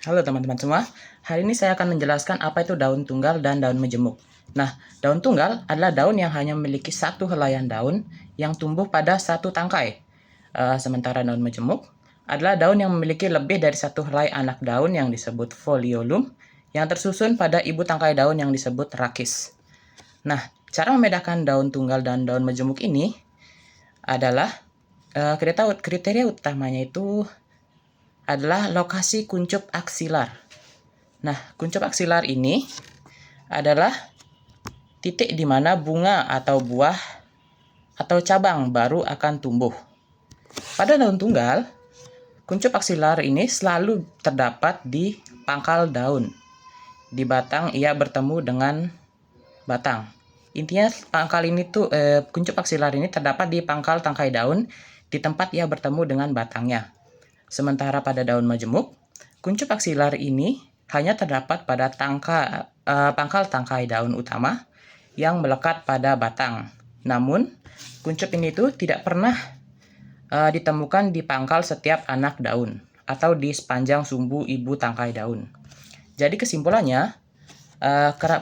Halo teman-teman semua, hari ini saya akan menjelaskan apa itu daun tunggal dan daun majemuk. Nah, daun tunggal adalah daun yang hanya memiliki satu helaian daun yang tumbuh pada satu tangkai. Sementara daun majemuk adalah daun yang memiliki lebih dari satu helai anak daun yang disebut foliolum yang tersusun pada ibu tangkai daun yang disebut rakis. Nah, cara membedakan daun tunggal dan daun majemuk ini adalah kriteria utamanya itu adalah lokasi kuncup aksilar. Nah, kuncup aksilar ini adalah titik di mana bunga atau buah atau cabang baru akan tumbuh. Pada daun tunggal, kuncup aksilar ini selalu terdapat di pangkal daun. Di batang ia bertemu dengan batang. Intinya kuncup aksilar ini terdapat di pangkal tangkai daun di tempat ia bertemu dengan batangnya. Sementara pada daun majemuk, kuncup aksilar ini hanya terdapat pada pangkal tangkai daun utama yang melekat pada batang. Namun, kuncup ini tidak pernah ditemukan di pangkal setiap anak daun atau di sepanjang sumbu ibu tangkai daun. Jadi kesimpulannya,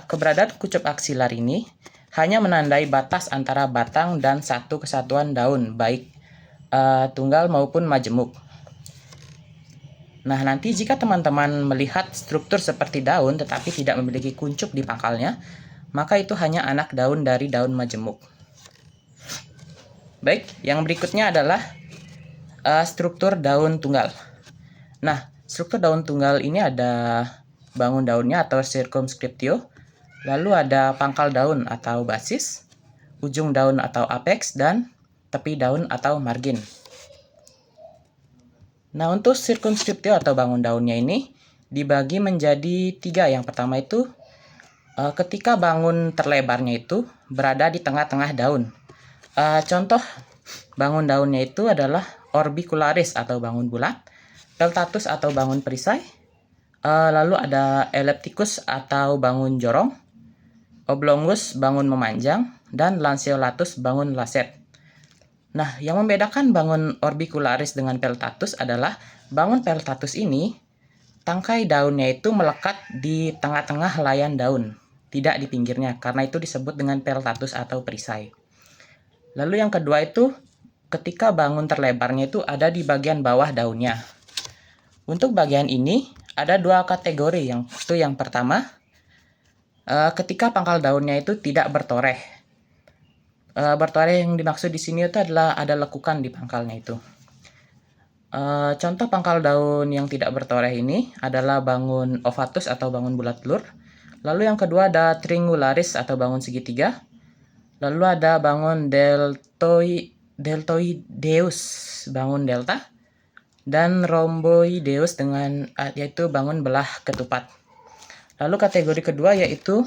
keberadaan kuncup aksilar ini hanya menandai batas antara batang dan satu kesatuan daun, baik tunggal maupun majemuk. Nah, nanti jika teman-teman melihat struktur seperti daun tetapi tidak memiliki kuncup di pangkalnya, maka itu hanya anak daun dari daun majemuk. Baik, yang berikutnya adalah struktur daun tunggal. Nah, struktur daun tunggal ini ada bangun daunnya atau circumscriptio, lalu ada pangkal daun atau basis, ujung daun atau apex, dan tepi daun atau margin. Nah, untuk circumscriptio atau bangun daunnya ini dibagi menjadi 3. Yang pertama itu ketika bangun terlebarnya itu berada di tengah-tengah daun. Contoh bangun daunnya itu adalah orbicularis atau bangun bulat, peltatus atau bangun perisai, lalu ada ellipticus atau bangun jorong, oblongus bangun memanjang, dan lanceolatus bangun laset. Nah, yang membedakan bangun orbicularis dengan peltatus adalah bangun peltatus ini tangkai daunnya itu melekat di tengah-tengah helaian daun, tidak di pinggirnya, karena itu disebut dengan peltatus atau perisai. Lalu yang kedua itu ketika bangun terlebarnya itu ada di bagian bawah daunnya. Untuk bagian ini ada 2 kategori. Yang pertama, ketika pangkal daunnya itu tidak bertoreh. Bertoreh yang dimaksud di sini itu adalah ada lekukan di pangkalnya itu. Contoh pangkal daun yang tidak bertoreh ini adalah bangun ovatus atau bangun bulat telur. Lalu yang kedua ada triangularis atau bangun segitiga. Lalu ada bangun deltoideus, bangun delta, dan rhomboideus yaitu bangun belah ketupat. Lalu kategori kedua yaitu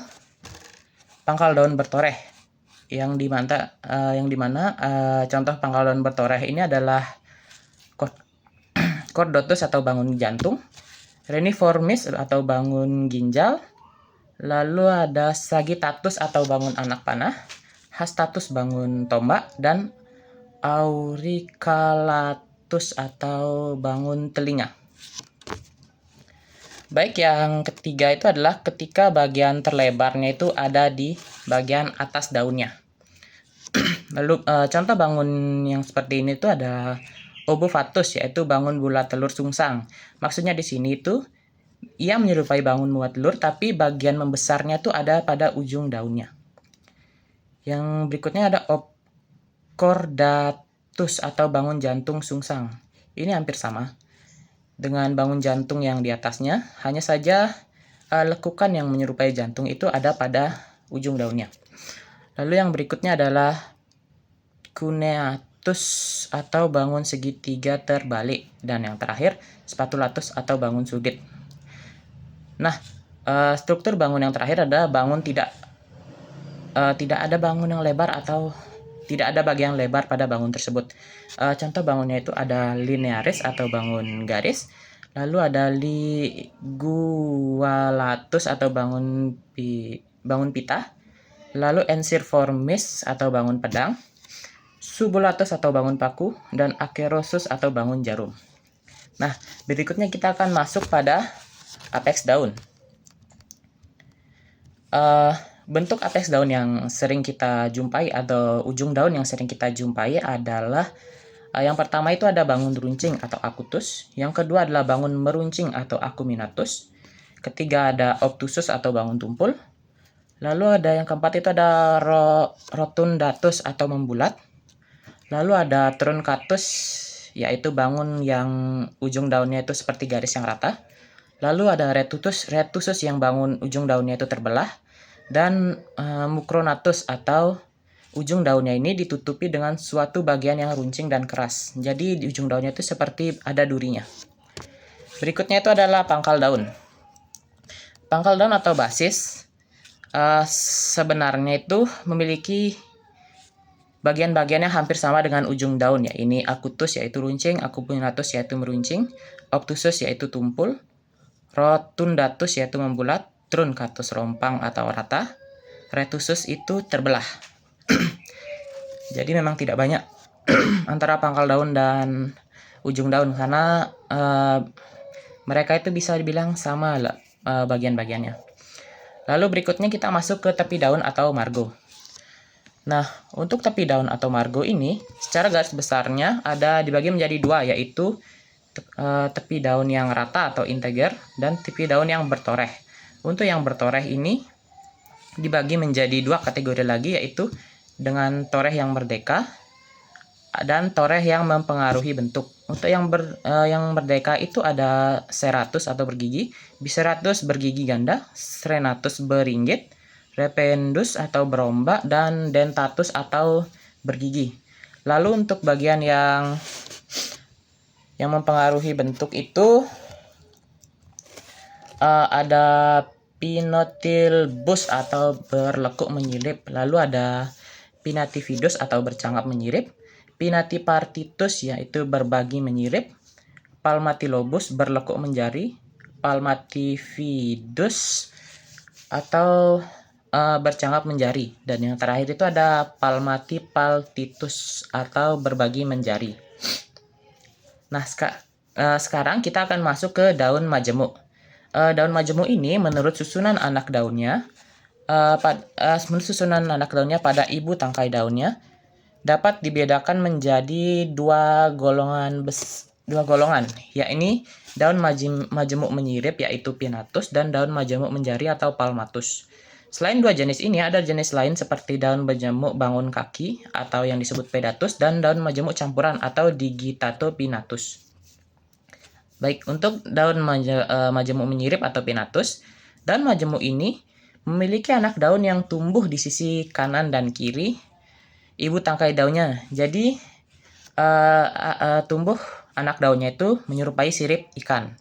pangkal daun bertoreh, yang dimana contoh pangkal daun bertoreh ini adalah chordotus atau bangun jantung, reniformis atau bangun ginjal, lalu ada sagittatus atau bangun anak panah, hastatus bangun tombak, dan auriculatus atau bangun telinga. Baik, yang ketiga itu adalah ketika bagian terlebarnya itu ada di bagian atas daunnya. Lalu contoh bangun yang seperti ini itu ada obovatus, yaitu bangun bulat telur sungsang. Maksudnya di sini itu ia menyerupai bangun bulat telur, tapi bagian membesarnya itu ada pada ujung daunnya. Yang berikutnya ada opcordatus atau bangun jantung sungsang. Ini hampir sama dengan bangun jantung yang di atasnya, hanya saja lekukan yang menyerupai jantung itu ada pada ujung daunnya. Lalu yang berikutnya adalah cuneatus atau bangun segitiga terbalik, dan yang terakhir spatulatus atau bangun sudit. Nah, struktur bangun yang terakhir adalah bangun tidak ada bangun yang lebar atau tidak ada bagian lebar pada bangun tersebut. Contoh bangunnya itu ada linearis atau bangun garis, lalu ada ligualatus atau bangun pita, lalu ensiformis atau bangun pedang, subulatus atau bangun paku, dan akerosus atau bangun jarum. Nah, berikutnya kita akan masuk pada apex daun. Bentuk apex daun yang sering kita jumpai atau ujung daun yang sering kita jumpai adalah yang pertama itu ada bangun runcing atau akutus, yang kedua adalah bangun meruncing atau acuminatus, ketiga ada obtusus atau bangun tumpul, lalu ada yang keempat itu ada rotundatus atau membulat, lalu ada truncatus yaitu bangun yang ujung daunnya itu seperti garis yang rata, lalu ada retusus yang bangun ujung daunnya itu terbelah, dan mucronatus atau ujung daunnya ini ditutupi dengan suatu bagian yang runcing dan keras. Jadi di ujung daunnya itu seperti ada durinya. Berikutnya itu adalah pangkal daun. Pangkal daun atau basis sebenarnya itu memiliki bagian-bagiannya hampir sama dengan ujung daun ya. Ini akutus yaitu runcing, acuminatus yaitu meruncing, obtusus yaitu tumpul, rotundatus yaitu membulat, truncatus rompang atau rata, retusus itu terbelah. Jadi memang tidak banyak antara pangkal daun dan ujung daun karena mereka itu bisa dibilang sama lah bagian-bagiannya. Lalu berikutnya kita masuk ke tepi daun atau margo. Nah, untuk tepi daun atau margo ini secara garis besarnya ada dibagi menjadi dua, yaitu tepi daun yang rata atau integer dan tepi daun yang bertoreh. Untuk yang bertoreh ini dibagi menjadi dua kategori lagi, yaitu dengan toreh yang merdeka dan toreh yang mempengaruhi bentuk. Untuk yang merdeka itu ada serratus atau bergigi, biseratus bergigi ganda, strenatus beringgit, rependus atau berombak, dan dentatus atau bergigi. Lalu untuk bagian yang mempengaruhi bentuk itu ada pinotilbus atau berlekuk menyilip, lalu ada pinatividus atau bercangkap menyirip, pinatipartitus yaitu berbagi menyirip, palmatilobus berlekuk menjari, palmatividus atau bercangkap menjari, dan yang terakhir itu ada palmatipaltitus atau berbagi menjari. Nah, sekarang kita akan masuk ke daun majemuk. Daun majemuk ini menurut susunan anak daunnya pada ibu tangkai daunnya dapat dibedakan menjadi dua golongan, yakni daun majemuk menyirip yaitu pinnatus dan daun majemuk menjari atau palmatus. Selain dua jenis ini ada jenis lain seperti daun majemuk bangun kaki atau yang disebut pedatus dan daun majemuk campuran atau digitatopinnatus. Baik, untuk daun majemuk menyirip atau pinnatus, daun majemuk ini memiliki anak daun yang tumbuh di sisi kanan dan kiri ibu tangkai daunnya. Jadi tumbuh anak daunnya itu menyerupai sirip ikan.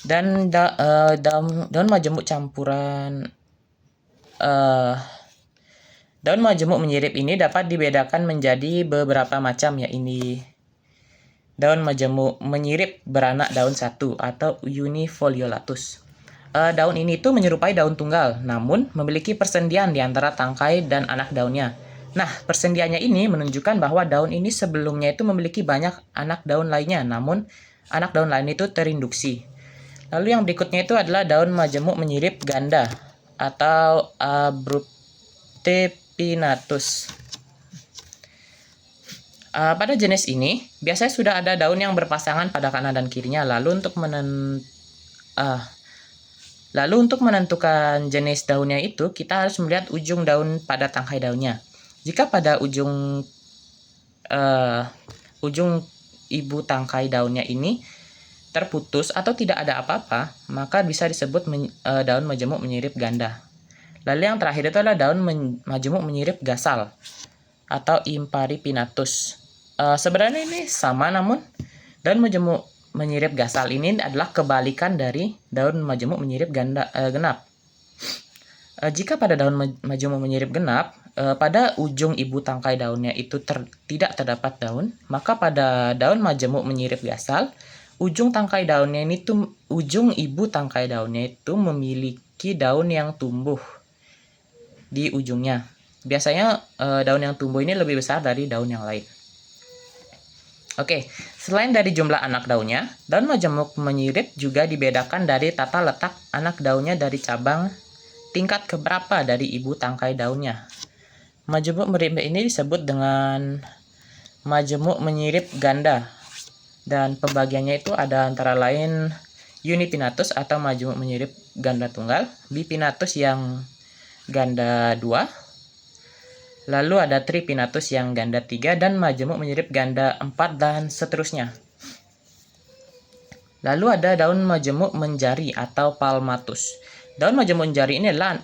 Dan daun majemuk campuran daun majemuk menyirip ini dapat dibedakan menjadi beberapa macam, yaitu daun majemuk menyirip beranak daun satu atau unifoliolatus. Daun ini tuh menyerupai daun tunggal, namun memiliki persendian di antara tangkai dan anak daunnya. Nah, persendiannya ini menunjukkan bahwa daun ini sebelumnya itu memiliki banyak anak daun lainnya, namun anak daun lain itu terinduksi. Lalu yang berikutnya itu adalah daun majemuk menyirip ganda atau abruptepinatus. Pada jenis ini, biasanya sudah ada daun yang berpasangan pada kanan dan kirinya. Lalu untuk menentukan jenis daunnya itu, kita harus melihat ujung daun pada tangkai daunnya. Jika pada ujung ibu tangkai daunnya ini terputus atau tidak ada apa-apa, maka bisa disebut daun majemuk menyirip ganda. Lalu yang terakhir itu adalah daun majemuk menyirip gasal atau imparipinatus. Sebenarnya ini sama, namun daun majemuk menyirip gasal ini adalah kebalikan dari daun majemuk menyirip genap. Jika pada daun majemuk menyirip genap, pada ujung ibu tangkai daunnya itu tidak terdapat daun, maka pada daun majemuk menyirip gasal, ujung ibu tangkai daunnya itu memiliki daun yang tumbuh di ujungnya. Biasanya daun yang tumbuh ini lebih besar dari daun yang lain. Oke, selain dari jumlah anak daunnya, daun majemuk menyirip juga dibedakan dari tata letak anak daunnya dari cabang tingkat keberapa dari ibu tangkai daunnya. Majemuk menyirip ini disebut dengan majemuk menyirip ganda. Dan pembagiannya itu ada antara lain unipinatus atau majemuk menyirip ganda tunggal, bipinatus yang ganda 2, lalu ada tripinatus yang ganda 3, dan majemuk menyirip ganda 4, dan seterusnya. Lalu ada daun majemuk menjari atau palmatus. Daun majemuk menjari ini adalah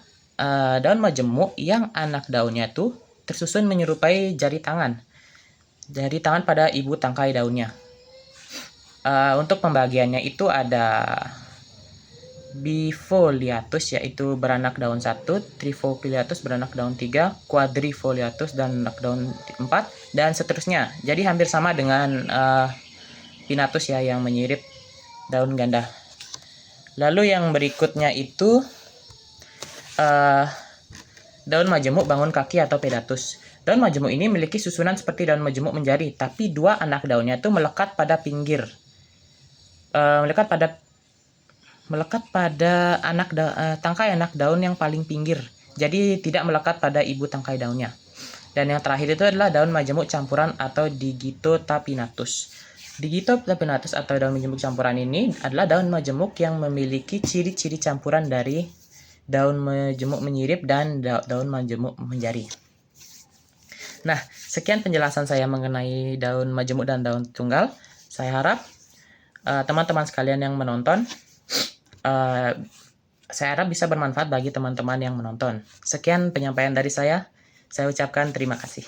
daun majemuk yang anak daunnya tuh tersusun menyerupai jari tangan pada ibu tangkai daunnya. Untuk pembagiannya itu ada bifoliatus yaitu beranak daun 1, trifoliatus beranak daun 3, quadrifoliatus dan beranak daun 4, dan seterusnya. Jadi hampir sama dengan pinatus ya yang menyirip daun ganda. Lalu yang berikutnya itu daun majemuk bangun kaki atau pedatus. Daun majemuk ini memiliki susunan seperti daun majemuk menjari, tapi dua anak daunnya itu melekat pada pinggir. Melekat pada tangkai anak daun yang paling pinggir. Jadi tidak melekat pada ibu tangkai daunnya. Dan yang terakhir itu adalah daun majemuk campuran atau Digitotapinatus. Digitotapinatus atau daun majemuk campuran ini adalah daun majemuk yang memiliki ciri-ciri campuran dari daun majemuk menyirip dan daun majemuk menjari. Nah, sekian penjelasan saya mengenai daun majemuk dan daun tunggal. Saya harap teman-teman sekalian yang menonton, saya harap bisa bermanfaat bagi teman-teman yang menonton. Sekian penyampaian dari saya ucapkan terima kasih.